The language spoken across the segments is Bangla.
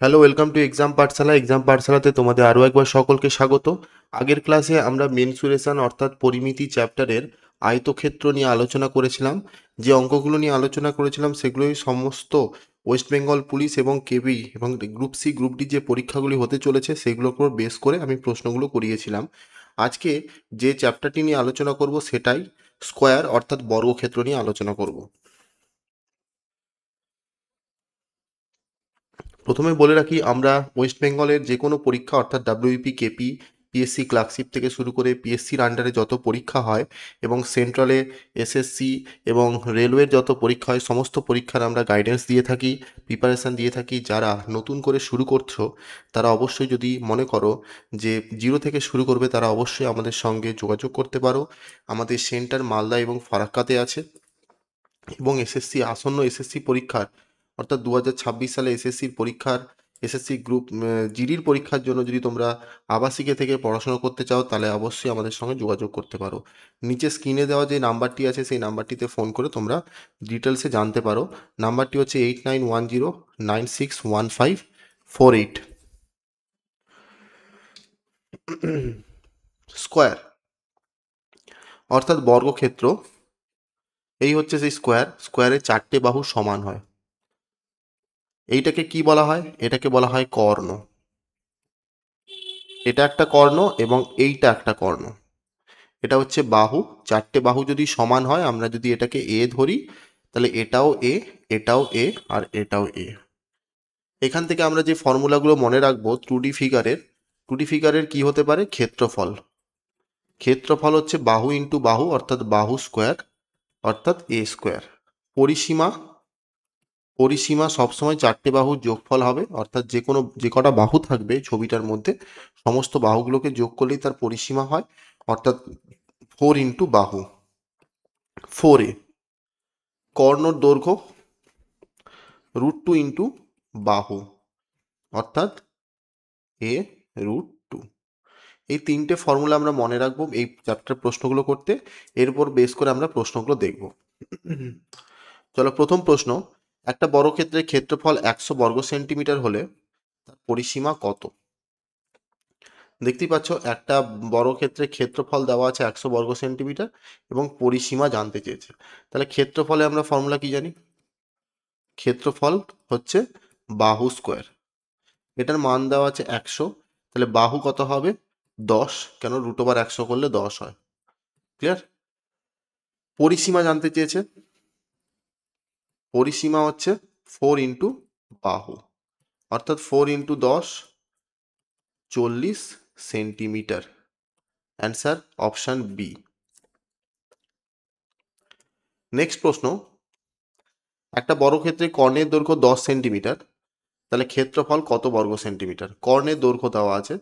হ্যালো, ওয়েলকাম টু এক্সাম পাঠশালাতে তোমাদের আরও একবার সকলকে স্বাগত। আগের ক্লাসে আমরা মেনসুরেশন অর্থাৎ পরিমিতি চ্যাপ্টারের আয়তক্ষেত্র নিয়ে আলোচনা করেছিলাম। যে অঙ্কগুলো নিয়ে আলোচনা করেছিলাম সেগুলোই সমস্ত ওয়েস্ট বেঙ্গল পুলিশ এবং কেবি এবং গ্রুপ সি গ্রুপ ডি যে পরীক্ষাগুলি হতে চলেছে সেগুলোর উপর বেস করে আমি প্রশ্নগুলো করিয়েছিলাম। আজকে যে চ্যাপ্টারটি নিয়ে আলোচনা করব সেটাই স্কোয়ার অর্থাৎ বর্গক্ষেত্র নিয়ে আলোচনা করব। প্রথমে বলে রাখি, আমরা ওয়েস্ট বেঙ্গলের যে কোনো পরীক্ষা অর্থাৎ ডাব্লিউবিপি, কেপি, পিএসসি ক্লার্কশিপ থেকে শুরু করে পিএসসির আন্ডারে যত পরীক্ষা হয় এবং সেন্ট্রালে এসএসসি এবং রেলওয়ের যত পরীক্ষা হয় সমস্ত পরীক্ষার আমরা গাইডেন্স দিয়ে থাকি, প্রিপারেশান দিয়ে থাকি। যারা নতুন করে শুরু করছো তারা অবশ্যই, যদি মনে করো যে জিরো থেকে শুরু করবে, তারা অবশ্যই আমাদের সঙ্গে যোগাযোগ করতে পারো। আমাদের সেন্টার মালদা এবং ফারাক্কাতে আছে এবং আসন্ন এসএসসি পরীক্ষার অর্থাৎ 2026 সালে এসএসসির পরীক্ষার এসএসসি গ্রুপ জিডির পরীক্ষার জন্য যদি তোমরা আবাসিকে থেকে পড়াশোনা করতে চাও তাহলে অবশ্যই আমাদের সঙ্গে যোগাযোগ করতে পারো। নিচে স্ক্রিনে দেওয়া যে নাম্বারটি আছে সেই নাম্বারটিতে ফোন করে তোমরা ডিটেলসে জানতে পারো। নাম্বারটি হচ্ছে 8910961548। স্কোয়ার অর্থাৎ বর্গক্ষেত্র, এই হচ্ছে সেই স্কোয়ারের চারটে বাহু সমান হয়। এইটাকে কি বলা হয়? এটাকে বলা হয় কর্ণ। এটা একটা কর্ণ এবং এইটা একটা কর্ণ। এটা হচ্ছে বাহু। চারটে বাহু যদি সমান হয়, আমরা যদি এটাকে এ ধরি, তাহলে এটাও এ, এটাও এ, আর এটাও এ। এখান থেকে আমরা যে ফর্মুলাগুলো মনে রাখবো, 2D ফিগারের কি হতে পারে? ক্ষেত্রফল। ক্ষেত্রফল হচ্ছে বাহু ইন্টু বাহু অর্থাৎ বাহু স্কোয়ার অর্থাৎ এ স্কোয়ার। পরিসীমা, পরিসীমা সবসময় চারটে বাহুর যোগফল হবে, অর্থাৎ যে কটা বাহু থাকবে ছবিটার মধ্যে সমস্ত বাহুগুলোকে যোগ করলেই তার পরিসীমা হয়, অর্থাৎ 4 ইন্টু বাহু। 4a। কর্ণর দৈর্ঘ্য √2 ইন্টু বাহু অর্থাৎ a√2। এই তিনটে ফর্মুলা আমরা মনে রাখবো এই চ্যাপ্টার প্রশ্নগুলো করতে। এরপর বেস করে আমরা প্রশ্নগুলো দেখব। চলো, প্রথম প্রশ্ন। একটা বর্গক্ষেত্রের ক্ষেত্রফল 100 বর্গ সেন্টিমিটার হলে তার পরিসীমা কত? দেখতেই পাচ্ছ, একটা বর্গক্ষেত্রের ক্ষেত্রফল দেওয়া আছে 100 বর্গ সেন্টিমিটার এবং পরিসীমা জানতে চেয়েছে। তাহলে ক্ষেত্রফলে আমরা ফর্মুলা কি জানি? ক্ষেত্রফল হচ্ছে বাহু স্কোয়ার। এটার মান দেওয়া আছে 100, তাহলে বাহু কত হবে? 10, কেন √100 করলে 10 হয়। ক্লিয়ার? পরিসীমা জানতে চেয়েছে। পরিসীমা হচ্ছে 4 ইন্টু বাহু অর্থাৎ 4 into 10, 40 centimetre. Answer option B. Next প্রশ্ন। একটা বর্গক্ষেত্রে কর্ণের দৈর্ঘ্য 10 সেন্টিমিটার, তাহলে ক্ষেত্রফল কত বর্গ সেন্টিমিটার? কর্ণের দৈর্ঘ্য দেওয়া আছে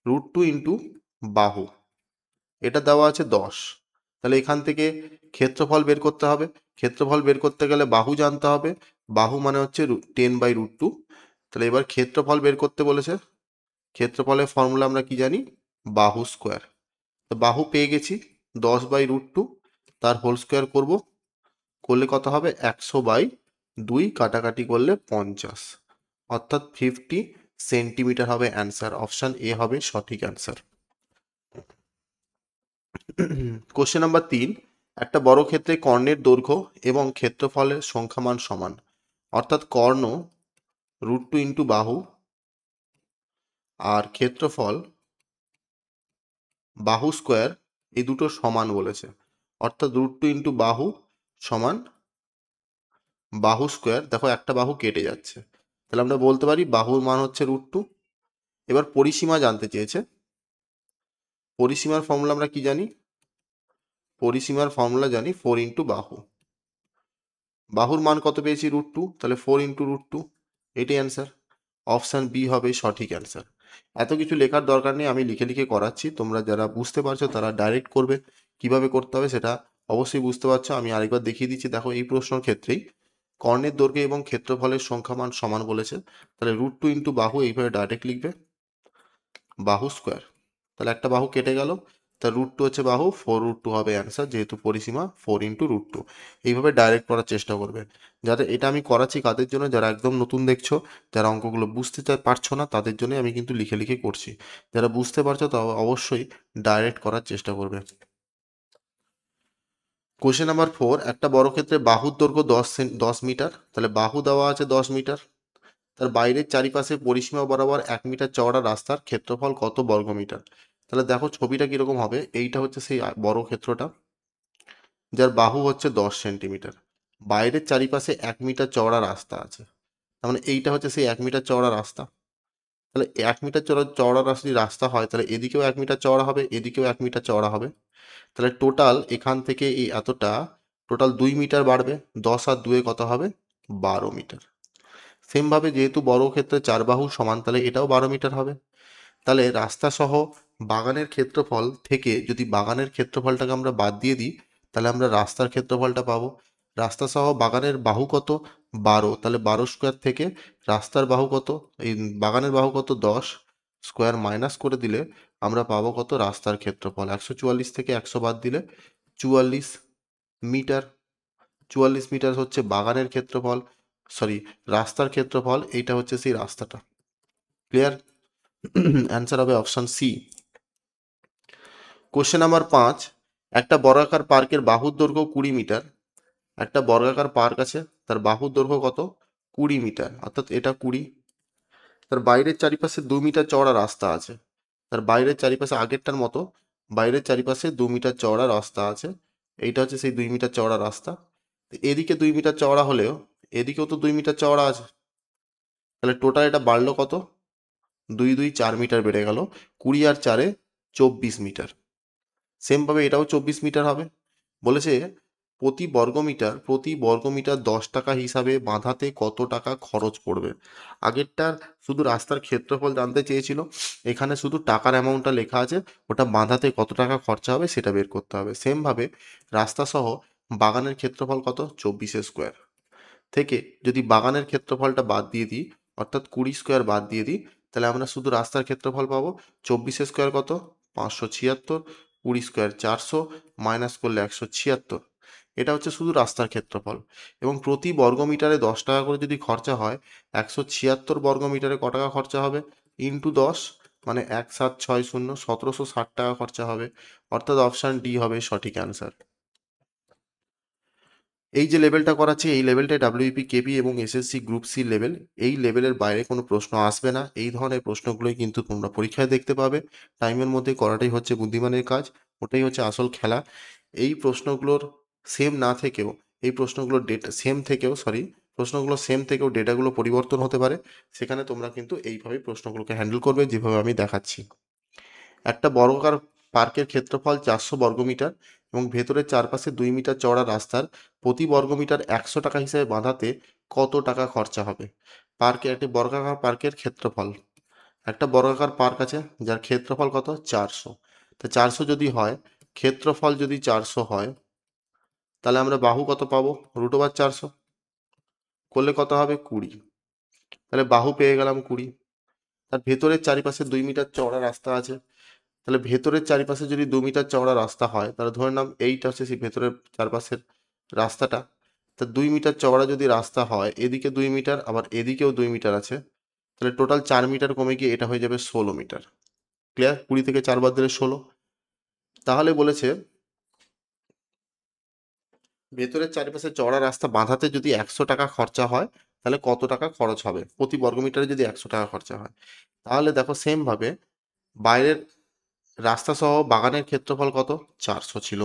√2 ইন্টু বাহু, এটা দেওয়া আছে 10। তাহলে এখান থেকে ক্ষেত্রফল বের করতে হবে। ক্ষেত্রফল বের করতে গেলে বাহু জানতে হবে। বাহু মানে হচ্ছে 10/√2। তাহলে এবার ক্ষেত্রফল বের করতে বলেছে। ক্ষেত্রফলের ফর্মুলা আমরা কি জানি? বাহু স্কোয়ার। তো বাহু পেয়ে গেছি, 10/√2, তার হোল স্কোয়ার করবো, করলে কত হবে? 100/2, কাটাকাটি করলে 50, অর্থাৎ 50 সেন্টিমিটার হবে অ্যান্সার। অপশান এ হবে সঠিক অ্যান্সার। Question number 3। একটা বর্গক্ষেত্রে কর্ণের দৈর্ঘ্য এবং ক্ষেত্রফলের সংখ্যামান সমান, অর্থাৎ কর্ণ √2 ইন্টু বাহু আর ক্ষেত্রফল বাহু স্কোয়ার, এই দুটো সমান বলেছে। অর্থাৎ √2 ইন্টু বাহু সমান বাহু স্কোয়ার। দেখো, একটা বাহু কেটে যাচ্ছে, তাহলে আমরা বলতে পারি বাহুর মান হচ্ছে √2। এবার পরিসীমা জানতে চেয়েছে। পরিসীমার ফর্মুলা আমরা কি জানি? পরিসীমার ফর্মুলা জানি 4 ইন্টু বাহু। বাহুর মান কত পেয়েছি? √2, তাহলে 4 ইন্টু √2, এটাই অ্যান্সার। অপশান বি হবে সঠিক অ্যান্সার। এত কিছু লেখার দরকার নেই, আমি লিখে লিখে করাচ্ছি। তোমরা যারা বুঝতে পারছো তারা ডাইরেক্ট করবে। কিভাবে করতে হবে সেটা অবশ্যই বুঝতে পারছো। আমি আরেকবার দেখিয়ে দিচ্ছি। দেখো, এই প্রশ্নের ক্ষেত্রেই কর্ণের দৈর্ঘ্য এবং ক্ষেত্রফলের সংখ্যামান সমান বলেছে, তাহলে √2 ইন্টু বাহু এইভাবে ডাইরেক্ট লিখবে, বাহু স্কোয়ার। তাহলে একটা বাহু কেটে গেল, তার √2 হচ্ছে বাহু, 4√2 হবে অ্যান্সার, যেহেতু পরিসীমা 4 × √2। এইভাবে ডাইরেক্ট করার চেষ্টা করবে। যাতে এটা আমি করাচ্ছি কাদের জন্য, যারা একদম নতুন দেখছো, যারা অঙ্কগুলো বুঝতে পারছো না, তাদের জন্য আমি কিন্তু লিখে লিখে করছি। যারা বুঝতে পারছো তা অবশ্যই ডাইরেক্ট করার চেষ্টা করবে। কোশ্চেন নাম্বার 4, একটা বর্গক্ষেত্রে বাহুর দৈর্ঘ্য 10 মিটার, তাহলে বাহু দেওয়া আছে 10 মিটার, তার বাইরের চারিপাশে পরিসীমা বরাবর 1 মিটার চওড়া রাস্তার ক্ষেত্রফল কত বর্গমিটার। তাহলে দেখো ছবিটা কিরকম হবে, এইটা হচ্ছে সেই বর্গক্ষেত্রটা, যার বাহু হচ্ছে 10 সেন্টিমিটার, বাইরের চারিপাশে 1 মিটার চওড়া রাস্তা আছে। তার মানে এইটা হচ্ছে সেই 1 মিটার চওড়া রাস্তা। তাহলে 1 মিটার চওড়া যদি রাস্তা হয়, তাহলে এদিকেও 1 মিটার চওড়া হবে, এদিকেও 1 মিটার চওড়া হবে। তাহলে টোটাল এখান থেকে এই এতটা, টোটাল 2 মিটার বাড়বে। 10 আর 2 কত হবে, 12 মিটার। সেমভাবে যেহেতু বর্গক্ষেত্রে 4 বাহু সমান, তাহলে এটাও 12 মিটার হবে। তাহলে রাস্তা সহ বাগানের ক্ষেত্রফল থেকে যদি বাগানের ক্ষেত্রফলটাকে আমরা বাদ দিয়ে দিই, তাহলে আমরা রাস্তার ক্ষেত্রফলটা পাবো। রাস্তা সহ বাগানের বাহু কত, 12, তাহলে 12 স্কোয়ার থেকে রাস্তার বাহু কত, এই বাগানের বাহু কত, 10 স্কোয়ার মাইনাস করে দিলে আমরা পাবো কত, রাস্তার ক্ষেত্রফল 144 থেকে 100 বাদ দিলে 44 মিটার। 44 মিটার হচ্ছে বাগানের ক্ষেত্রফল, সরি রাস্তার ক্ষেত্রফল, এইটা হচ্ছে সেই রাস্তাটা। ক্লিয়ার? অ্যান্সার হবে অপশন সি। কোশ্চেন নাম্বার 5, একটা বর্গাকার পার্কের বাহুর দৈর্ঘ্য 20 মিটার, একটা বর্গাকার পার্ক আছে, তার বাহুর দৈর্ঘ্য কত, 20 মিটার, অর্থাৎ এটা 20। তার বাইরের চারিপাশে 2 মিটার চওড়া রাস্তা আছে। তার বাইরের চারিপাশে আগেরটার মতো বাইরের চারিপাশে 2 মিটার চওড়া রাস্তা আছে। এইটা হচ্ছে সেই 2 মিটার চওড়া রাস্তা। এদিকে 2 মিটার চওড়া হলেও এদিকেও তো 2 মিটার চওড়া আছে। তাহলে টোটাল এটা বাড়লো কত, 2 2 4 মিটার বেড়ে গেল, 20 আর 4 24 মিটার। সেমভাবে এটাও 24 মিটার হবে। বলেছে প্রতি বর্গমিটার 10 টাকা হিসাবে বাঁধাতে কত টাকা খরচ পড়বে। আগেরটার শুধু রাস্তার ক্ষেত্রফল জানতে চেয়েছিল, এখানে শুধু টাকার অ্যামাউন্টটা লেখা আছে, ওটা বাঁধাতে কত টাকা খরচা হবে সেটা বের করতে হবে। সেমভাবে রাস্তা সহ বাগানের ক্ষেত্রফল কত, 24 স্কোয়ার, থেকে যদি বাগানের ক্ষেত্রফলটা বাদ দিয়ে দিই, অর্থাৎ 20 স্কোয়ার বাদ দিয়ে দিই, তাহলে আমরা শুধু রাস্তার ক্ষেত্রফল পাবো 24 স্কোয়ার কত, 576, 20 স্কোয়ার 400, মাইনাস করলে 176। এটা হচ্ছে শুধু রাস্তার ক্ষেত্রফল। এবং প্রতি বর্গমিটারে 10 টাকা করে যদি খরচা হয়, 176 বর্গমিটারে ক টাকা খরচা হবে, ইন্টু 10, মানে 1760, 1760 টাকা খরচা হবে। অর্থাৎ অপশান ডি হবে সঠিক অ্যান্সার। এই যে লেভেলটা করাচ্ছি, এই লেভেলটাই ডাব্লিউপি কেপি এবং এসএসসি গ্রুপ সি লেভেল। এই লেভেলের বাইরে কোনো প্রশ্ন আসবে না। এই ধরনের প্রশ্নগুলোই কিন্তু তোমরা পরীক্ষায় দেখতে পাবে। টাইমের মধ্যে করাটাই হচ্ছে বুদ্ধিমানের কাজ, ওটাই হচ্ছে আসল খেলা। এই প্রশ্নগুলোর সেম না থেকেও, এই প্রশ্নগুলোর ডেটা সেম থেকেও, প্রশ্নগুলো সেম থেকেও ডেটাগুলো পরিবর্তন হতে পারে। সেখানে তোমরা কিন্তু এইভাবেই প্রশ্নগুলোকে হ্যান্ডেল করবে, যেভাবে আমি দেখাচ্ছি। একটা বর্গাকার পার্কের ক্ষেত্রফল 400 বর্গমিটার এবং ভেতরের চারপাশে 2 মিটার চওড়া রাস্তার প্রতি বর্গমিটার 100 টাকা হিসেবে বাঁধাতে কত টাকা খরচা হবে। একটি বর্গাকার পার্কের ক্ষেত্রফল, একটা বর্গাকার পার্ক আছে যার ক্ষেত্রফল কত, 400। তো 400 যদি হয়, ক্ষেত্রফল যদি 400 হয়, তাহলে আমরা বাহু কত পাবো, √400 করলে কত হবে, 20। তাহলে বাহু পেয়ে গেলাম 20। তার ভেতরের চারিপাশে 2 মিটার চওড়া রাস্তা আছে। তাহলে ভেতরের চারিপাশে যদি 2 মিটার চওড়া রাস্তা হয়, তাহলে ধরে নাম এইটা হচ্ছে সেই ভেতরের চারপাশের রাস্তাটা। তা 2 মিটার চওড়া যদি রাস্তা হয়, এদিকে 2 মিটার আবার এদিকেও 2 মিটার আছে, তাহলে টোটাল 4 মিটার কমে গিয়ে এটা হয়ে যাবে 16 মিটার। ক্লিয়ার? 20 থেকে 4 বাদ দিলে 16। তাহলে বলেছে ভেতরের চারিপাশে চওড়া রাস্তা বাঁধাতে যদি 100 টাকা খরচা হয়, তাহলে কত টাকা খরচ হবে প্রতি বর্গমিটারে যদি 100 টাকা খরচা হয়। তাহলে দেখো সেমভাবে বাইরের রাস্তা সহ বাগানের ক্ষেত্রফল কত, 400 ছিল।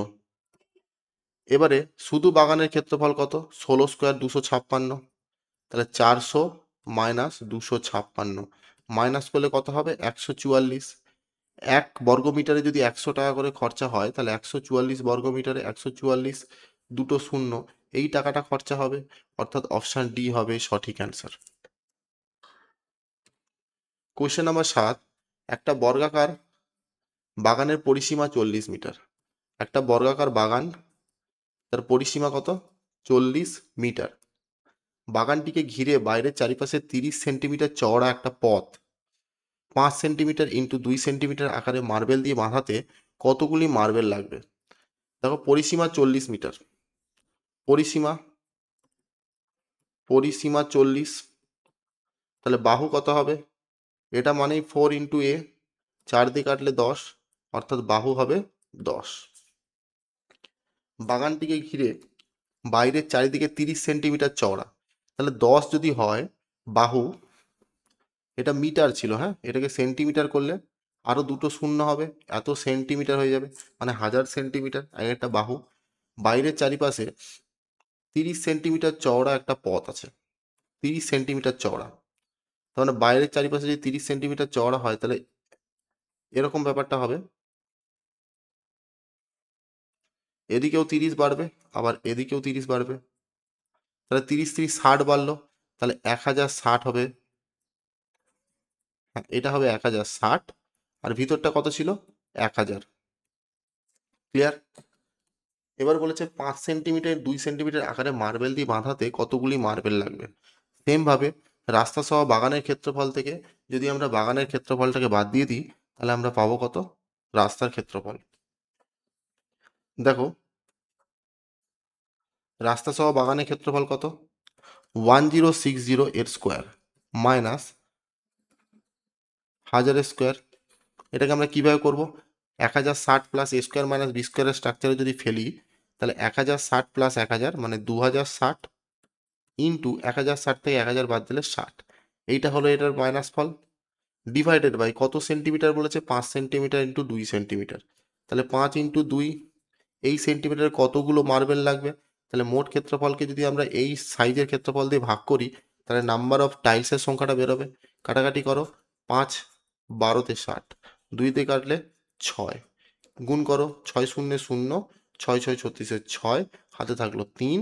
এবারে শুধু বাগানের ক্ষেত্রফল কত, 16 স্কোয়ার 256, তাহলে 400 মাইনাস 256 মাইনাস করলে কত হবে, 144। 1 বর্গমিটারে যদি 100 টাকা করে খরচা হয়, তাহলে 144 বর্গমিটারে 144, দুটো শূন্য, এই টাকাটা খরচা হবে। অর্থাৎ অপশান ডি হবে সঠিক অ্যান্সার। কোশ্চেন নাম্বার 7, একটা বর্গাকার বাগানের পরিসীমা 40 মিটার। একটা বর্গাকার বাগান, তার পরিসীমা কত, 40 মিটার। বাগানটিকে ঘিরে বাইরের চারিপাশে 30 সেন্টিমিটার চওড়া একটা পথ 5 সেন্টিমিটার ইন্টু 2 সেন্টিমিটার আকারে মার্বেল দিয়ে বাঁধাতে কতগুলি মার্বেল লাগবে। দেখো পরিসীমা 40 মিটার, পরিসীমা পরিসীমা 40, তাহলে বাহু কত হবে? এটা মানেই 4 × a, 4 দিয়ে কাটলে 10, অর্থাৎ বাহু হবে 10। বাগানটিকে ঘিরে বাইরের চারিদিকে 30 সেন্টিমিটার চওড়া, তাহলে 10 যদি হয় বাহু, এটা মিটার ছিল, হ্যাঁ, এটাকে সেন্টিমিটার করলে আরও দুটো শূন্য হবে, এত সেন্টিমিটার হয়ে যাবে, মানে 1000 সেন্টিমিটার একটা বাহু। বাইরের চারিপাশে 30 সেন্টিমিটার চওড়া একটা পথ আছে, 30 সেন্টিমিটার চওড়া, তার মানে বাইরের চারিপাশে যদি 30 সেন্টিমিটার চওড়া হয় তাহলে এরকম ব্যাপারটা হবে, এদিকেও 30 বাড়বে, আবার এদিকেও 30 বাড়বে, তাহলে 30 30 60 বাড়লো, তাহলে 1060 হবে। হ্যাঁ, এটা হবে 1060, আর ভিতরটা কত ছিল? 1000। ক্লিয়ার? এবার বলেছে 5 সেন্টিমিটার 2 সেন্টিমিটার আকারে মার্বেল দিয়ে বাঁধাতে কতগুলি মার্বেল লাগবে। সেমভাবে রাস্তা সহ বাগানের ক্ষেত্রফল থেকে যদি আমরা বাগানের ক্ষেত্রফলটাকে বাদ দিয়ে দিই তাহলে আমরা পাবো কত? রাস্তার ক্ষেত্রফল। দেখো রাস্তা সহ বাগানের ক্ষেত্রফল কত? 1060 এর স্কোয়ার মাইনাস 1000 স্কোয়ার। এটাকে আমরা কিভাবে করব? 1060 প্লাস এ স্কোয়ার মাইনাস বি স্কোয়ারের স্ট্রাকচারে যদি ফেলি তাহলে 1060 প্লাস 1000 মানে 2060 ইন্টু 1060 থেকে 1000 বাদ দিলে 60, এইটা হলো এটার মাইনাস ফল, ডিভাইডেড বাই কত সেন্টিমিটার বলেছে? 5 সেন্টিমিটার ইন্টু 2 সেন্টিমিটার, তাহলে 5 ইন্টু 2, এই সেন্টিমিটারে কতগুলো মার্বেল লাগবে? তাহলে মোট ক্ষেত্রফলকে যদি আমরা এই সাইজের ক্ষেত্রফল দিয়ে ভাগ করি তাহলে নাম্বার অফ টাইলসের সংখ্যাটা বেরোবে। কাটাকাটি করো, 5 12 তে 60, 2 দিয়ে কাটলে 6, গুণ করো 6 শূন্য 0, 6 6 36, 6 হাতে থাকলো 3,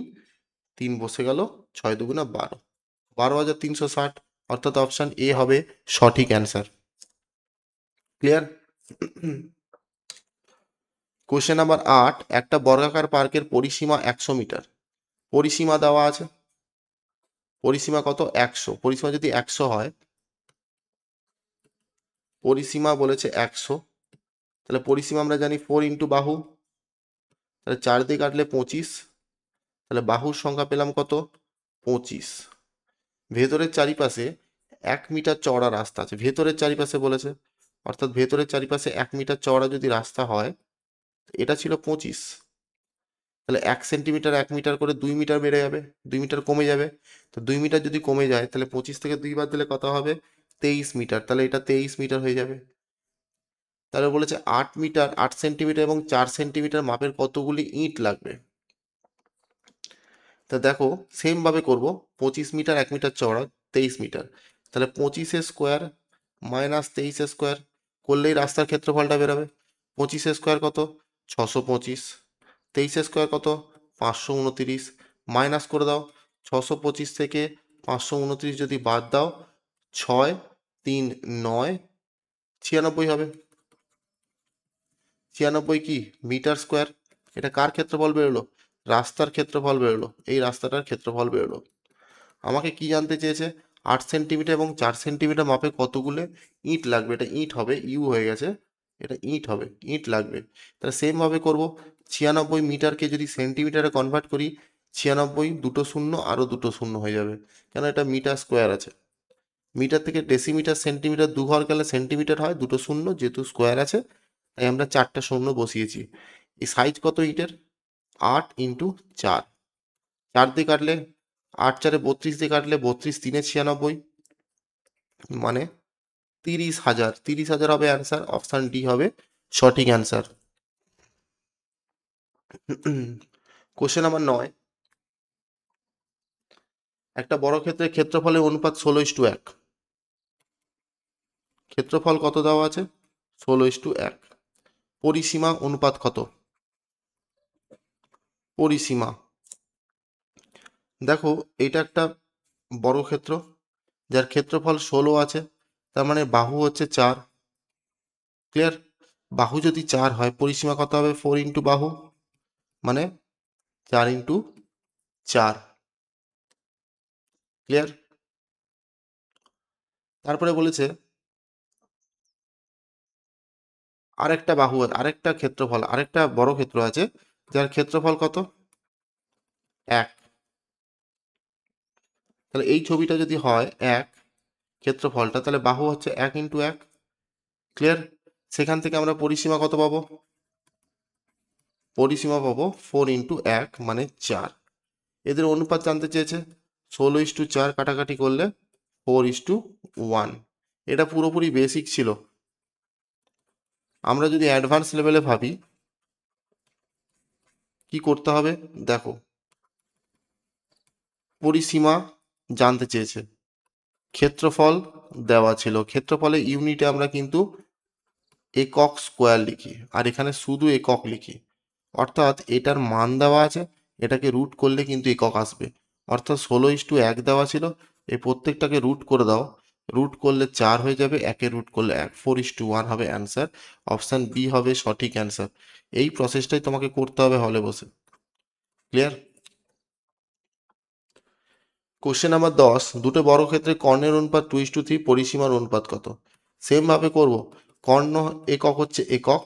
3 বসে গেল, 6 দুগুণা 12, 12,360, অর্থাৎ অপশান এ হবে সঠিক অ্যান্সার। ক্লিয়ার? কোশ্চেন নাম্বার 8, একটা বর্গাকার পার্কের পরিসীমা 100 মিটার, পরিসীমা দেওয়া আছে, পরিসীমা কত? 100, পরিসীমা যদি 100 হয়, পরিসীমা বলেছে 100, তাহলে পরিসীমা আমরা জানি 4 ইন্টু বাহু, তাহলে 4 দিয়ে কাটলে 25, তাহলে বাহুর সংখ্যা পেলাম কত? 25। ভেতরের চারিপাশে 1 মিটার চওড়া রাস্তা আছে, ভেতরের চারিপাশে বলেছে, অর্থাৎ ভেতরের চারিপাশে 1 মিটার চওড়া যদি রাস্তা হয়, এটা ছিল 25, তাহলে 1 সেন্টিমিটার 1 মিটার করে 2 মিটার বেড়ে যাবে, 2 মিটার কমে যাবে, তো 2 মিটার যদি কমে যায় তাহলে 25 থেকে 2 বাদ দিলে কত হবে? 23 মিটার, তাহলে এটা 23 মিটার হয়ে যাবে। তাহলে বলেছে 8 মিটার 8 সেন্টিমিটার এবং 4 সেন্টিমিটার মাপের কতগুলি ইট লাগবে। তা দেখো সেমভাবে করব, 25 মিটার 1 মিটার চওড়া 23 মিটার, তাহলে 25 স্কোয়ার মাইনাস 23 স্কোয়ার করলেই রাস্তার ক্ষেত্রফলটা বেরোবে। 25 স্কোয়ার কত? 625, 23 স্কোয়ার কত? 529, মাইনাস করে দাও, 625 থেকে 529 যদি বাদ দাও, 6 3 9, 96 হবে। 96 কি মিটার স্কোয়ার? এটা কার ক্ষেত্রফল বেরোলো? রাস্তার ক্ষেত্রফল বেরোলো, এই রাস্তাটার ক্ষেত্রফল বেরোলো। আমাকে কি জানতে চেয়েছে? 8 সেন্টিমিটার এবং 4 সেন্টিমিটার মাপে কতগুলো ইট লাগবে, এটা ইট হবে, ইউ হয়ে গেছে, এটা ইট হবে, ইট লাগবে। তাহলে সেমভাবে করব, 96 মিটারকে যদি সেন্টিমিটারে কনভার্ট করি, 96 দুটো শূন্য আরও দুটো শূন্য হয়ে যাবে, কেন এটা মিটার স্কোয়ার আছে। মিটার থেকে ডেসিমিটার সেন্টিমিটার দু ঘর গেলে সেন্টিমিটার হয়, দুটো শূন্য যেহেতু স্কোয়ার আছে তাই আমরা 4টা শূন্য বসিয়েছি। এই সাইজ কত ইটের? 8 ইন্টু 4, 4 দিয়ে কাটলে 8 4 32 দিয়ে কাটলে 32 3 96, মানে 30,000, 30,000 হবে অ্যান্সার, অপশান ডি হবে সঠিক অ্যান্সার। কোশ্চেন নাম্বার 9, একটা বড় ক্ষেত্রের ক্ষেত্রফলের অনুপাত 16:1, ক্ষেত্রফল কত দেওয়া আছে? 16:1, পরিসীমা অনুপাত কত? পরিসীমা দেখো এটা একটা বড় ক্ষেত্র যার ক্ষেত্রফল 16 আছে, তার মানে বাহু হচ্ছে 4। ক্লিয়ার? বাহু যদি 4 হয় পরিসীমা কত হবে? 4 ইন্টু বাহু, মানে 4 ইন্টু 4। ক্লিয়ার? তারপরে বলেছে আরেকটা বাহু, আরেকটা ক্ষেত্রফল, আরেকটা বড় ক্ষেত্র আছে যার ক্ষেত্রফল কত? 1। তাহলে এই ছবিটা যদি হয় 1 ক্ষেত্রফলটা, তাহলে বাহু হচ্ছে 1 ইন্টু 1। ক্লিয়ার? সেখান থেকে আমরা পরিসীমা কত পাবো? পরিসীমা পাবো 4 ইন্টু 1 মানে 4। এদের অনুপাত জানতে চেয়েছে। 16:4 কাটাকাটি করলে 4:1। এটা পুরোপুরি বেসিক ছিল। আমরা যদি অ্যাডভান্স লেভেলে ভাবি কি করতে হবে দেখো, পরিসীমা জানতে চেয়েছে, ক্ষেত্রফল দেওয়া ছিল, ক্ষেত্রফলে ইউনিটে আমরা কিন্তু একক স্কোয়ার লিখি, আর এখানে শুধু একক লিখি। অর্থাৎ এটার মান দেওয়া আছে, এটাকে রুট করলে কিন্তু একক আসবে। অর্থাৎ 16:1 দেওয়া ছিল, এই প্রত্যেকটাকে রুট করে দাও, রুট করলে 4 হয়ে যাবে, একে রুট করলে 1, 4:1 হবে অ্যান্সার। অপশান বি হবে সঠিক অ্যান্সার। এই প্রসেসটাই তোমাকে করতে হবে হলে বসে। ক্লিয়ার? কোশ্চেন নাম্বার 10, দুটো বড় ক্ষেত্রে কর্ণের অনুপাত 2:3, পরিসীমার অনুপাত কত? সেম ভাবে করব। কর্ণ একক হচ্ছে একক,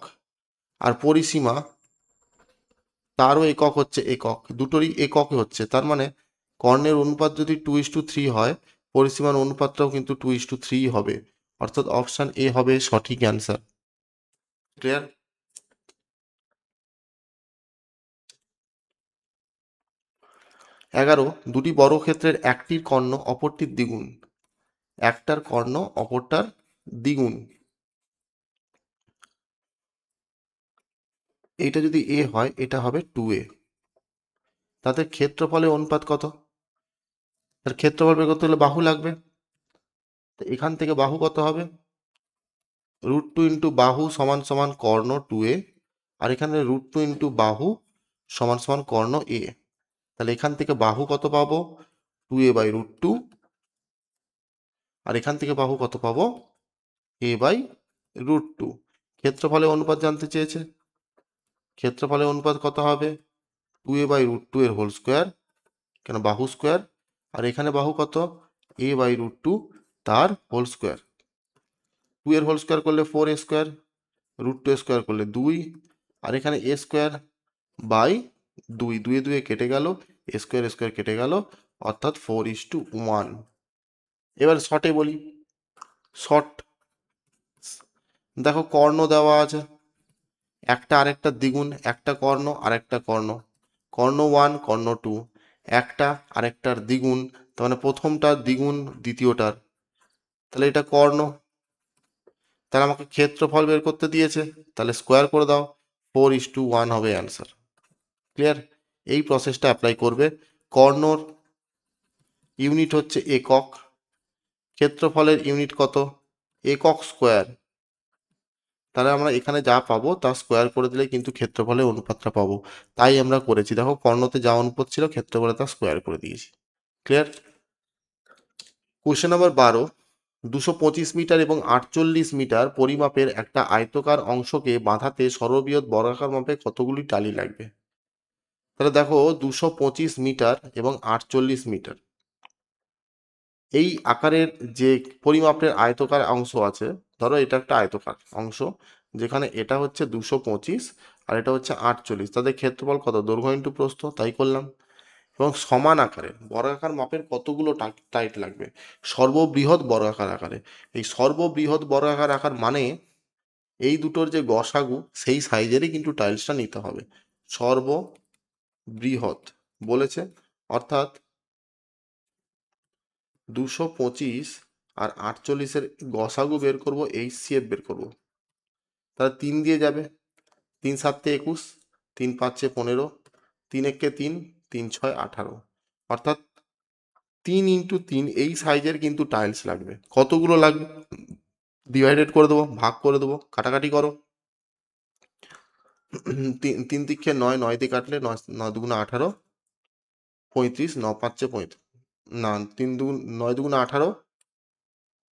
আর পরিসীমা তারও একক হচ্ছে একক, দুটোরই একক হচ্ছে। তার মানে কর্ণের অনুপাত যদি 2:3 হয়, পরিসীমার অনুপাতটাও কিন্তু 2:3 হবে। অর্থাৎ অপশান এ হবে সঠিক অ্যান্সার। ক্লিয়ার? 11, দুটি বড় ক্ষেত্রের একটির কর্ণ অপরটির দ্বিগুণ, একটার কর্ণ অপরটার দ্বিগুণ। এটা যদি এ হয়, এটা হবে 2a। তাদের ক্ষেত্রফলের অনুপাত কত? তার ক্ষেত্রফল বের করতে হলে বাহু লাগবে। তো এখান থেকে বাহু কত হবে? √2 ইন্টু বাহু সমান সমান কর্ণ 2a, আর এখানে √2 ইন্টু বাহু সমান সমান কর্ণ a। তাহলে এখান থেকে বাহু কত পাবো? 2a/√2। আর এখান থেকে বাহু কত পাবো? a/√2। ক্ষেত্রফলের অনুপাত জানতে চেয়েছে। ক্ষেত্রফলের অনুপাত কত হবে? 2a/√2 এর হোল স্কোয়ার, কেন বাহু স্কোয়ার, আর এখানে বাহু কত? a/√2 তার হোল স্কোয়ার। 2 এর হোল স্কোয়ার করলে 4a স্কোয়ার, √2 স্কোয়ার করলে 2, আর এখানে a স্কোয়ার বাই 2, 2 2 কেটে গেল, a স্কোয়ার স্কোয়ার কেটে গেল, অর্থাৎ 4:1। এবার শর্টে বলি। শর্ট দেখো, কর্ণ দেওয়া আছে, একটা আরেকটা দ্বিগুণ, একটা কর্ণ আরেকটা কর্ণ, কর্ণ 1 কর্ণ 2, একটা আরেকটার দ্বিগুণ, তার মানে প্রথমটার দ্বিগুণ দ্বিতীয়টার, তাহলে এটা কর্ণ। তাহলে আমাকে ক্ষেত্রফল বের করতে দিয়েছে, তাহলে স্কোয়ার করে দাও, 4:1 হবে অ্যান্সার। ক্লিয়ার? এই প্রসেসটা অ্যাপ্লাই করবে। কর্ণর ইউনিট হচ্ছে একক, ক্ষেত্রফলের ইউনিট কত? একক স্কোয়ার। তাহলে আমরা এখানে যা পাবো তা স্কোয়ার করে দিলে কিন্তু ক্ষেত্রফলের অনুপাতটা পাবো। তাই আমরা করেছি, দেখো কর্ণতে যা অনুপাত ছিল ক্ষেত্রফলে তা স্কোয়ার করে দিয়েছি। ক্লিয়ার? কোশ্চেন নাম্বার 12, 225 মিটার এবং 48 মিটার পরিমাপের একটা আয়তকার অংশকে বাঁধাতে সর্ববৃহৎ বর্গাকার মাপে কতগুলি টালি লাগবে? তাহলে দেখো 225 মিটার এবং 48 মিটার এই আকারের যে পরিমাপের আয়তকার অংশ আছে, ধরো এটা একটা আয়তকার অংশ, যেখানে এটা হচ্ছে 225 আর এটা হচ্ছে 48, তাদের ক্ষেত্রফল কত? দৈর্ঘ্য ইন্টু প্রস্থ, তাই করলাম। এবং সমান আকারে বর্গাকার মাপের কতগুলো টাইট লাগবে? সর্ববৃহৎ বর্গাকার আকারে। এই সর্ববৃহৎ বর্গাকার আকার মানে এই দুটোর যে গসাগু সেই সাইজেরই কিন্তু টাইলসটা নিতে হবে। সর্ববৃহৎ বলেছে, অর্থাৎ 225 আর 48-এর গসাগু বের করব, HCF বের করব। তাহলে 3 দিয়ে যাবে, 3 7 21, 3 5 15, 3 1 3, 3 6 18, অর্থাৎ 3 ইন্টু 3 এই সাইজের কিন্তু টাইলস লাগবে। কতগুলো লাগবে? ডিভাইডেড করে দেবো, ভাগ করে দেবো, কাটাকাটি করো। 3 তিরিখে 9, 9 দিয়ে কাটলে 9 9 দুগুণে 18, 35, 9 5 35, না 3 দুগুণ 9 দুগুণে 18,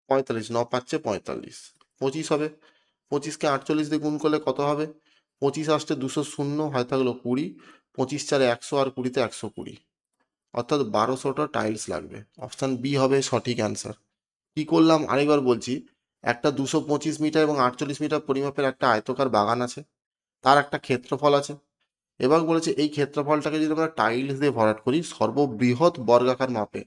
45, 9 5 45, 25 হবে। 25কে 48 দিয়ে গুণ করলে কত হবে? 25 আসতে 200 শূন্য হয় থাকলো 20, 25 4 100, আর 20তে 120, অর্থাৎ 1200টা টাইলস লাগবে। অপশান বি হবে সঠিক অ্যান্সার। কি করলাম আরেকবার বলছি, একটা 225 মিটার এবং 48 মিটার পরিমাপের একটা আয়তকার বাগান আছে, তার একটা ক্ষেত্রফল আছে। এবার বলেছে এই ক্ষেত্রফলটাকে যদি আমরা টাইলস দিয়ে ভরাট করি সর্ববৃহৎ বর্গাকার মাপে,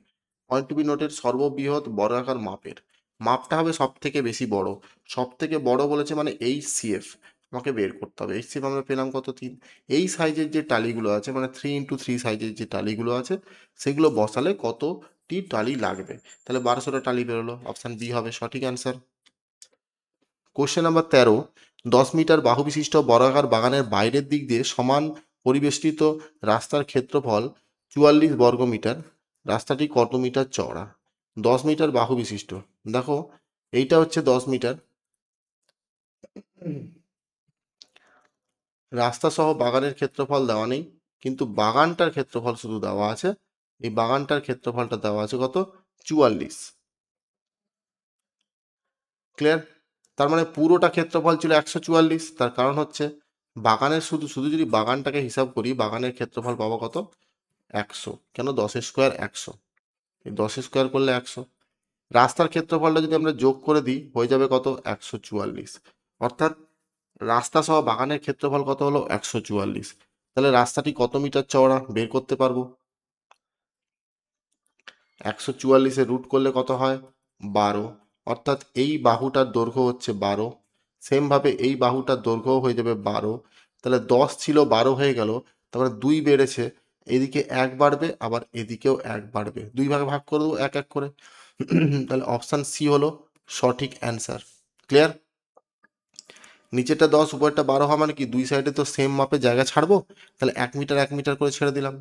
পয়েন্ট টু বি নোটেড, সর্ববৃহৎ বর্গাকার মাপের মাপটা হবে সব থেকে বেশি বড়, সব থেকে বড় বলেছে মানে HCF আমাকে বের করতে হবে। HCF আমরা পেলাম কত, 3। এই সাইজের যে টালিগুলো আছে মানে 3x3 সাইজের যে টালিগুলো আছে সেগুলো বসালে কতটি টালি লাগবে, তাহলে 1200টা টালি বেরোলো, অপশান বি হবে সঠিক অ্যান্সার। কোশ্চেন নাম্বার 13, 10 মিটার বাহু বিশিষ্ট বর্গাকার বাগানের বাইরের দিক দিয়ে সমান পরিবেষ্টিত রাস্তার ক্ষেত্রফল 44 বর্গমিটার, রাস্তাটি কত মিটার চওড়া? 10 মিটার বাহু বিশিষ্ট, দেখো এইটা হচ্ছে 10 মিটার, রাস্তা সহ বাগানের ক্ষেত্রফল দেওয়া নেই, কিন্তু বাগানটার ক্ষেত্রফল শুধু দেওয়া আছে। এই বাগানটার ক্ষেত্রফলটা দেওয়া আছে কত, 44। ক্লিয়ার? তার মানে পুরোটা ক্ষেত্রফল ছিল 144, তার কারণ হচ্ছে বাগানের শুধু শুধু যদি বাগানটাকে হিসাব করি বাগানের ক্ষেত্রফল পাবো কত, 100। কেন, 10 স্কোয়ার 100, এই 10 স্কোয়ার করলে 100। রাস্তার ক্ষেত্রফলটা যদি আমরা যোগ করে দিই হয়ে যাবে কত, 144। অর্থাৎ রাস্তা সহ বাগানের ক্ষেত্রফল কত হলো, 144। তাহলে রাস্তাটি কত মিটার চওড়া বের করতে পারবো। 144-এ রুট করলে কত হয়, 12। অর্থাৎ এই বাহুটার দৈর্ঘ্য হচ্ছে 12, সেমভাবে এই বাহুটার দৈর্ঘ্য হয়ে যাবে 12। তাহলে 10 ছিল 12 হয়ে গেল, তারপরে 2 বেড়েছে, এদিকে 1 বাড়বে আবার এদিকেও 1 বাড়বে, 2 ভাগে ভাগ করে দেবো 1 1 করে। তাহলে অপশান সি হলো সঠিক অ্যান্সার। ক্লিয়ার? নিচেরটা 10 উপরেরটা 12 হওয়া মানে কি, দুই সাইডে তো সেম মাপে জায়গা ছাড়বো, তাহলে 1 মিটার 1 মিটার করে ছেড়ে দিলাম,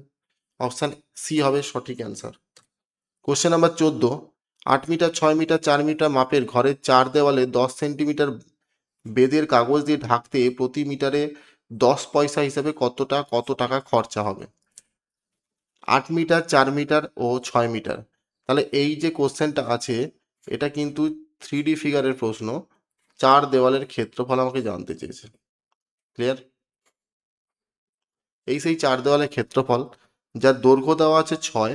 অপশান সি হবে সঠিক answer. Question number 14, 8 metre 6 metre 4 metre মাপের ঘরের চার দেওয়ালে 10 সেন্টিমিটার বেদের কাগজ দিয়ে ঢাকতে প্রতি মিটারে 10 পয়সা হিসাবে কত টাকা খরচা হবে? 8 মিটার 4 মিটার ও 6 মিটার, তাহলে এই যে কোশ্চেনটা আছে এটা কিন্তু 3D ফিগারের প্রশ্ন, চার দেওয়ালের ক্ষেত্রফল আমাকে জানতে চেয়েছে। ক্লিয়ার? এই সেই চার দেওয়ালের ক্ষেত্রফল, যার দৈর্ঘ্য দেওয়া আছে 6,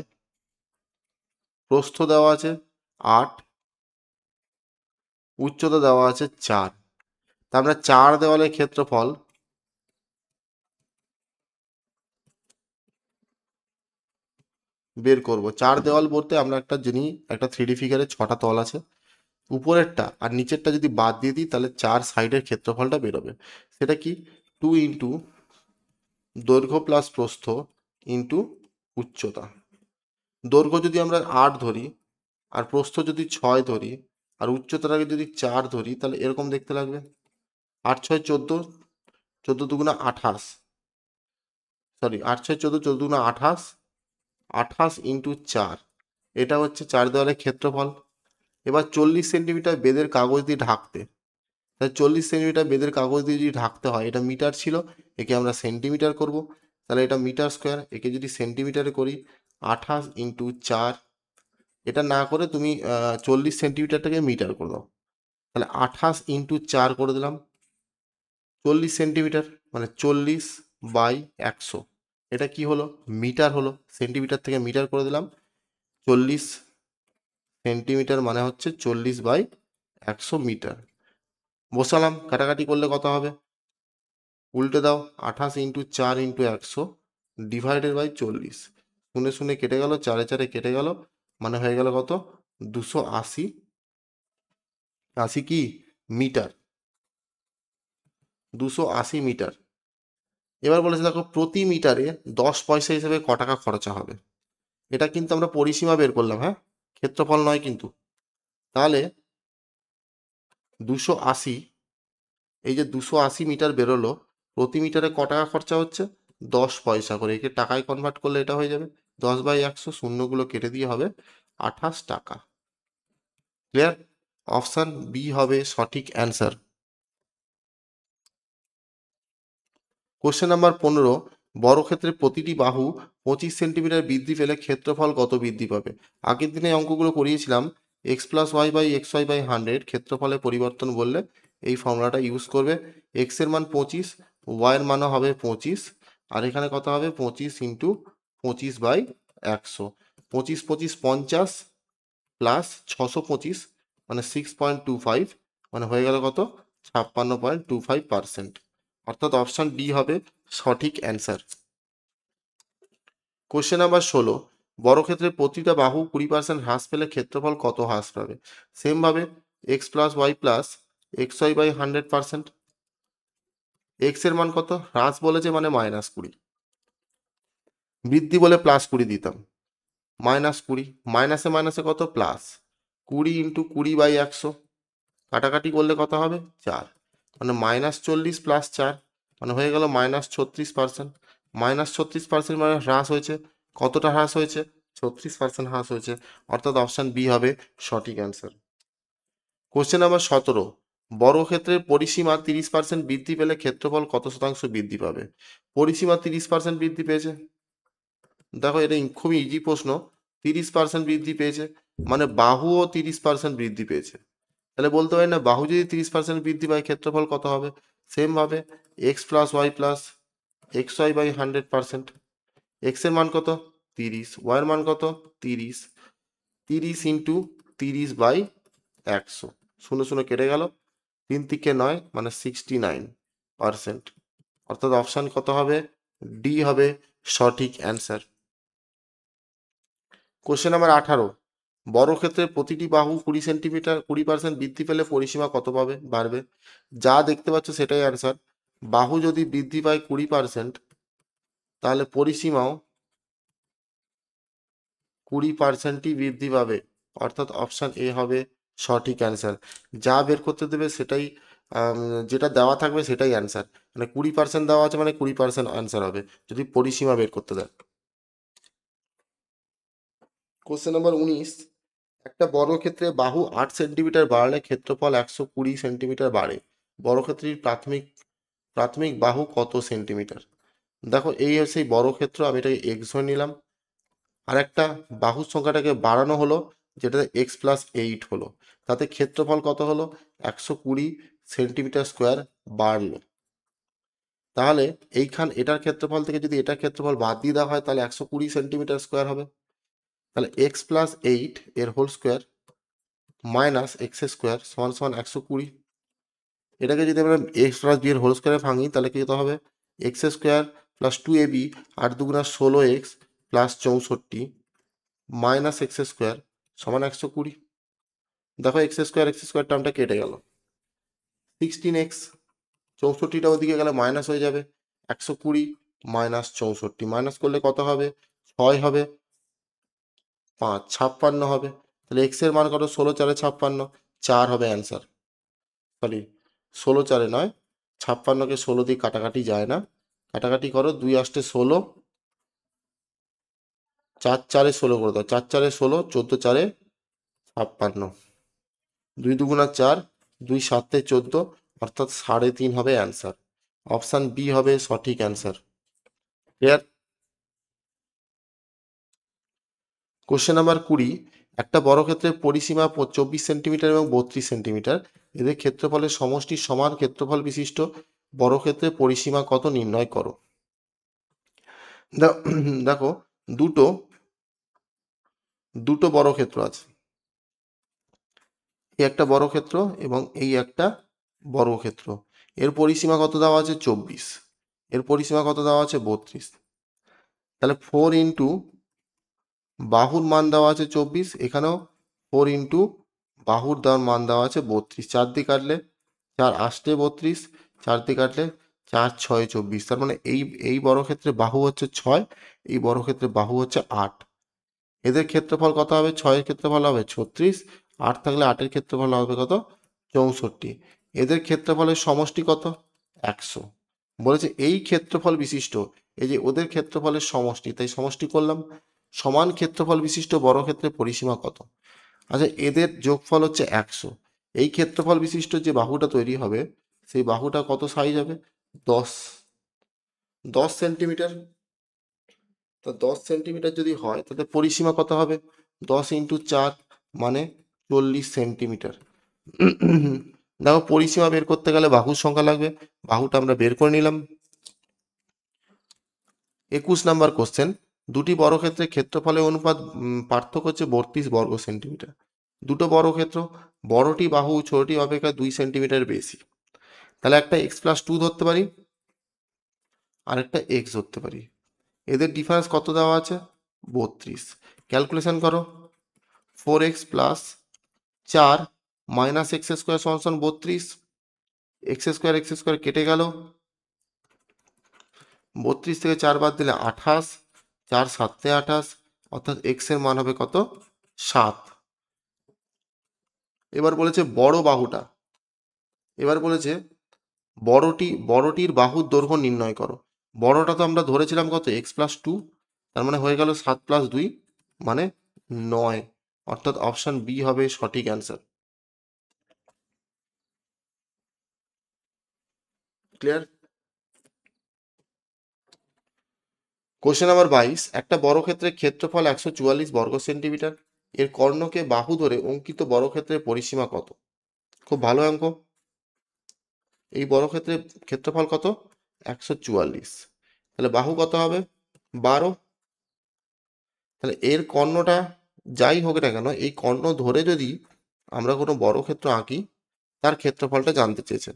প্রস্থ দেওয়া আছে 8, উচ্চতা দেওয়া আছে 4। তা আমরা চার দেওয়ালের ক্ষেত্রফল বের করব। চার দেওয়াল বলতে আমরা একটা যিনি একটা 3D ফিগারে 6টা তল আছে, উপরেরটা আর নিচেরটা যদি বাদ দিয়ে দিই তাহলে চার সাইডের ক্ষেত্রফলটা বেরোবে। সেটা কি, 2 ইন্টু দৈর্ঘ্য প্লাস প্রস্থ ইন্টু উচ্চতা। দৈর্ঘ্য যদি আমরা 8 ধরি আর প্রস্থ যদি 6 ধরি আর উচ্চতাটাকে যদি 4 ধরি তাহলে এরকম দেখতে লাগবে। 8 6 14, 14 দুগুণা 28, সরি 8 6 14, 14 দুগুণা 28, 28 ইন্টু 4, এটা হচ্ছে চার দেওয়ালের ক্ষেত্রফল। এবার 40 সেন্টিমিটার বেদের কাগজ দিয়ে ঢাকতে, তাহলে 40 সেন্টিমিটার বেদের কাগজ দিয়ে যদি ঢাকতে হয়, এটা মিটার ছিল, একে আমরা সেন্টিমিটার করব, তাহলে এটা মিটার স্কোয়ার, একে যদি সেন্টিমিটারে করি 28 ইন্টু 4, এটা না করে তুমি 40 সেন্টিমিটারটাকে মিটার করে দাও, তাহলে 28 ইন্টু 4 করে দিলাম, 40 সেন্টিমিটার মানে 40/100, এটা কি হলো, মিটার হলো, সেন্টিমিটার থেকে মিটার করে দিলাম। 40 সেন্টিমিটার মানে হচ্ছে 40/100 মিটার। বসালাম, কাটাকাটি করলে কত হবে, উল্টে দাও, 28 ইন্টু 4 ইন্টু 100 ডিভাইডেড বাই 40, শুনে শুনে কেটে গেল, চারে চারে কেটে গেল, মানে হয়ে গেল কত, 280, কি মিটার, 280 মিটার। এবার বলেছে দেখো প্রতি মিটারে 10 পয়সা হিসেবে ক টাকা খরচা হবে। এটা কিন্তু আমরা পরিসীমা বের করলাম, হ্যাঁ, ক্ষেত্রফল নয় কিন্তু। তাহলে 280, এই যে 280 মিটার বেরোলো, প্রতি মিটারে ক টাকা খরচা হচ্ছে, 10 পয়সা করে, একে টাকায় কনভার্ট করলে এটা হয়ে যাবে 10/100, শূন্যগুলো কেটে দিয়ে হবে 28 টাকা। ক্লিয়ার? অপশান বি হবে সঠিক অ্যান্সার। কোশ্চেন নাম্বার 15, বর্গক্ষেত্রের প্রতিটি বাহু 25 সেন্টিমিটার বৃদ্ধি পেলে ক্ষেত্রফল কত বৃদ্ধি পাবে? আগের দিনে অঙ্কগুলো করিয়েছিলাম, x plus y by x y by 100 ক্ষেত্রফলে পরিবর্তন বললে এই ফর্মুলাটা ইউজ করবে। এক্স এর মান 25, ওয়াই এর মানও হবে 25, আর এখানে কত হবে 25 ইন্টু 25/100, 25 25 50 প্লাস 625 মানে 6.25 মানে হয়ে গেল কত 56.25%, অর্থাৎ অপশান ডি হবে সঠিক অ্যান্সার। কোশ্চেন নাম্বার 16, বর্গক্ষেত্রের প্রতিটা বাহু 20% হ্রাস পেলে ক্ষেত্রফল কত হ্রাস পাবে? সেমভাবে x plus y plus x y by 100%, x এর মান কত, হ্রাস বলেছে মানে -20, বৃদ্ধি বলে +20 দিতাম, -20, মাইনাসে মাইনাসে কত প্লাস 20 ইন্টু 20/100, কাটাকাটি করলে কত হবে 4, মানে -40 প্লাস 4, মানে হয়ে গেল -36%, -36% মানে হ্রাস হয়েছে, কতটা হ্রাস হয়েছে 36% হ্রাস হয়েছে, অর্থাৎ অপশান বি হবে সঠিক অ্যান্সার। কোশ্চেন নাম্বার 17, বর্গক্ষেত্রের পরিসীমা 30% বৃদ্ধি পেলে ক্ষেত্রফল কত শতাংশ বৃদ্ধি পাবে? পরিসীমা 30% বৃদ্ধি পেয়েছে, দেখো এটা খুবই ইজি প্রশ্ন, 30% বৃদ্ধি পেয়েছে মানে বাহুও 30% বৃদ্ধি পেয়েছে, তাহলে বলতে পারি না বাহু যদি 30% বৃদ্ধি পায় ক্ষেত্রফল কত হবে? সেম ভাবে x plus y plus x y by 100%, x এর মান কত 30, ওয়াই এর মান কত 30, 30 ইন্টু 30/100, 0 কেটে গেল, 3 থেকে 9 মানে 69%, অর্থাৎ অপশান কত হবে ডি হবে সঠিক অ্যান্সার। কোশ্চেন নাম্বার 18, বর্গক্ষেত্রের প্রতিটি বাহু 20% বৃদ্ধি পেলে পরিসীমা কত বাড়বে? যা দেখতে পাচ্ছ সেটাই অ্যান্সার, বাহু যদি বৃদ্ধি পায় 20% তাহলে পরিসীমাও 20%ই বৃদ্ধি পাবে, অর্থাৎ অপশান এ হবে সঠিক অ্যান্সার। যা বের করতে দেবে সেটাই যেটা দেওয়া থাকবে সেটাই অ্যান্সার, মানে 20% দেওয়া আছে মানে 20% অ্যান্সার হবে যদি পরিসীমা বের করতে দেয়। কোশ্চেন নম্বর 19, একটা বর্গক্ষেত্রে বাহু 8 সেন্টিমিটার বাড়লে ক্ষেত্রফল 120 সেন্টিমিটার বাড়ে, বর্গক্ষেত্রের প্রাথমিক বাহু কত সেন্টিমিটার? দেখো এই হচ্ছে সেই বর্গক্ষেত্র, আমি এটাকে এক্স ধরে নিলাম, আর একটা বাহুর সংখ্যাটাকে বাড়ানো হলো যেটাতে এক্স প্লাস 8 হলো, তাতে ক্ষেত্রফল কত হলো 120 সেন্টিমিটার স্কোয়ার বাড়লো। তাহলে এটার ক্ষেত্রফল থেকে যদি এটার ক্ষেত্রফল বাদ দিয়ে দেওয়া হয় তাহলে 120 সেন্টিমিটার স্কোয়ার হবে, তাহলে এক্স প্লাস 8 এর whole square minus x square সমান সমান 120, এটাকে যদি আমরা এক্স প্লাস বি এর হোল স্কোয়ারে ভাঙি তাহলে কি হতে হবে এক্স স্কোয়ার প্লাস 2ab 8 দুগুণা 16x plus 64 minus x square সমান 120, দেখো এক্স স্কোয়ার টার্মটা কেটে গেল, 16x, 64টা ওদিকে গেলে মাইনাস হয়ে যাবে, 120 মাইনাস 64 মাইনাস করলে কত হবে 6 হবে, 5 56 হবে, তাহলে এক্স এর মান কত 16 4 56, 4 হবে অ্যান্সার, সরি 16 4 নয়, 56কে 16 দিয়ে কাটাকাটি যায় না, কাটাকাটি করো 2 8 16, 4 4 16 করে দাও, 4 4 16, 14 4 56, 2 দুগুণা 4, 2 7 14, অর্থাৎ 3.5 হবে অ্যান্সার, অপশান বি হবে সঠিক অ্যান্সার। ক্লিয়ার? কোশ্চেন নাম্বার 20, একটা বর্গক্ষেত্রের পরিসীমা 24 সেন্টিমিটার এবং 32 সেন্টিমিটার, এদের ক্ষেত্রফলের সমষ্টির সমান ক্ষেত্রফল বিশিষ্ট বর্গক্ষেত্রের পরিসীমা কত নির্ণয় করো? দেখো দুটো বর্গক্ষেত্র আছে, এই একটা বর্গক্ষেত্র এবং এই একটা বর্গক্ষেত্র, এর পরিসীমা কত দেওয়া আছে 24, এর পরিসীমা কত দেওয়া আছে 32, তাহলে 4 ইন্টু বাহুর মান দেওয়া আছে 24, এখানেও 4 ইন্টু বাহুর দেওয়ার মান দেওয়া আছে 32, 4 দিয়ে কাটলে 4 8 32, 4 দিয়ে কাটলে 4 6 24, তার মানে এই বর্গক্ষেত্রে বাহু হচ্ছে 6, এই বর্গক্ষেত্রে বাহু হচ্ছে 8, এদের ক্ষেত্রফল কত হবে 6 এর ক্ষেত্রফল হবে 36, 8 থাকলে 8 এর ক্ষেত্রফল হবে কত 64, এদের ক্ষেত্রফলের সমষ্টি কত 100, বলেছে এই ক্ষেত্রফল বিশিষ্ট, এই যে ওদের ক্ষেত্রফলের সমষ্টি, তাই সমষ্টি করলাম, সমান ক্ষেত্রফল বিশিষ্ট বর্গক্ষেত্রের পরিসীমা কত? আচ্ছা এদের যোগফল হচ্ছে 100, এই ক্ষেত্রফল বিশিষ্ট যে বাহুটা তৈরি হবে সেই বাহুটা কত সাইজ হবে 10 সেন্টিমিটার, তা 10 সেন্টিমিটার যদি হয় তাহলে পরিসীমা কত হবে 10 ইন্টু 4 মানে 40 সেন্টিমিটার। দেখো পরিসীমা বের করতে গেলে বাহুর সংখ্যা লাগবে, বাহুটা আমরা বের করে নিলাম। 21 নাম্বার কোশ্চেন, দুটি বর্গক্ষেত্রের ক্ষেত্রফলের অনুপাত পার্থক্য হচ্ছে 32 বর্গ সেন্টিমিটার, দুটো বর্গক্ষেত্র বড়টি বাহু ছোটটি অপেক্ষা 2 সেন্টিমিটার বেশি, তাহলে একটা x+2 ধরতে পারি, আরেকটা x ধরতে পারি। এদের ডিফারেন্স কত দেওয়া আছে? 32। ক্যালকুলেশন করো। 4x plus 4 minus x square সমান 32। এক্স স্কোয়ার কেটে গেল, 32 থেকে 4 বাদ দিলে 28, 4 7 28, অর্থাৎ এক্স এর মান হবে কত? 7। এবার বলেছে বড় বাহুটা, এবার বলেছে বড়টির বাহুর দৈর্ঘ্য নির্ণয় করো। বড়টা তো আমরা ধরেছিলাম কত? x+2, তার মানে হয়ে গেল 7+2 মানে 9, অর্থাৎ অপশন বি হবে সঠিক অ্যান্সার। ক্লিয়ার? কোশ্চেন নাম্বার 22, একটা বর্গক্ষেত্রের ক্ষেত্রফল 144 বর্গ সেন্টিমিটার, এর কর্ণকে বাহু ধরে অঙ্কিত বর্গক্ষেত্রের পরিসীমা কত? খুব ভালো অঙ্ক। এই বর্গক্ষেত্রের ক্ষেত্রফল কত? 144, তাহলে বাহু কত হবে? 12। তাহলে এর কর্ণটা যাই হোক না কেন, এই কর্ণ ধরে যদি আমরা কোনো বর্গক্ষেত্র আঁকি, তার ক্ষেত্রফলটা জানতে চেয়েছে।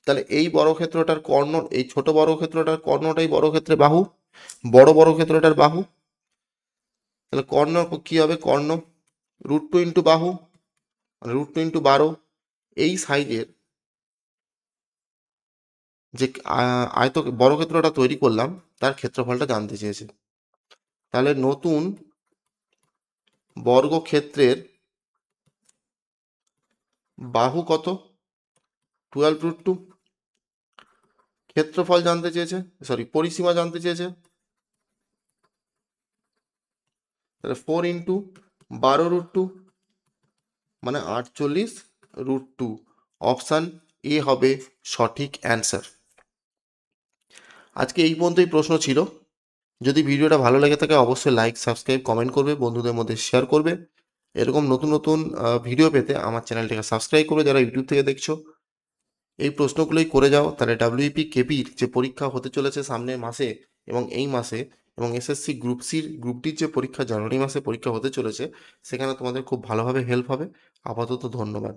তাহলে এই বর্গক্ষেত্রটার কর্ণ, এই ছোট বর্গক্ষেত্রটার কর্ণটাই বর্গক্ষেত্রে বাহু, বড় বর্গক্ষেত্রটার বাহু। তাহলে কর্ণ কি হবে? কর্ণ √2 ইন্টু বাহু, মানে √2 ইন্টু 12। এই সাইজের যে বর্গক্ষেত্রটা তৈরি করলাম, তার ক্ষেত্রফলটা জানতে চেয়েছে। তাহলে নতুন বর্গক্ষেত্রের বাহু কত? 12√2। ক্ষেত্রফল জানতে চেয়েছে, পরিসীমা জানতে চেয়েছে। তাহলে 4 ইন্টু 12√2 মানে 48√2। অপশান এ হবে সঠিক অ্যান্সার। আজকে এই পর্যন্তই প্রশ্ন ছিল। যদি ভিডিওটা ভালো লেগে থাকে অবশ্যই লাইক, সাবস্ক্রাইব, কমেন্ট করবে, বন্ধুদের মধ্যে শেয়ার করবে। এরকম নতুন নতুন ভিডিও পেতে আমার চ্যানেলটাকে সাবস্ক্রাইব করবে যারা ইউটিউব থেকে দেখছো। এই প্রশ্নগুলোই করে যাও, তাহলে ডাব্লিউপি কেপির যে পরীক্ষা হতে চলেছে সামনের মাসে এবং এই মাসে, এবং এসএসসি গ্রুপ ডির যে পরীক্ষা জানুয়ারি মাসে পরীক্ষা হতে চলেছে, সেখানে তোমাদের খুব ভালোভাবে হেল্প হবে। আপাতত ধন্যবাদ।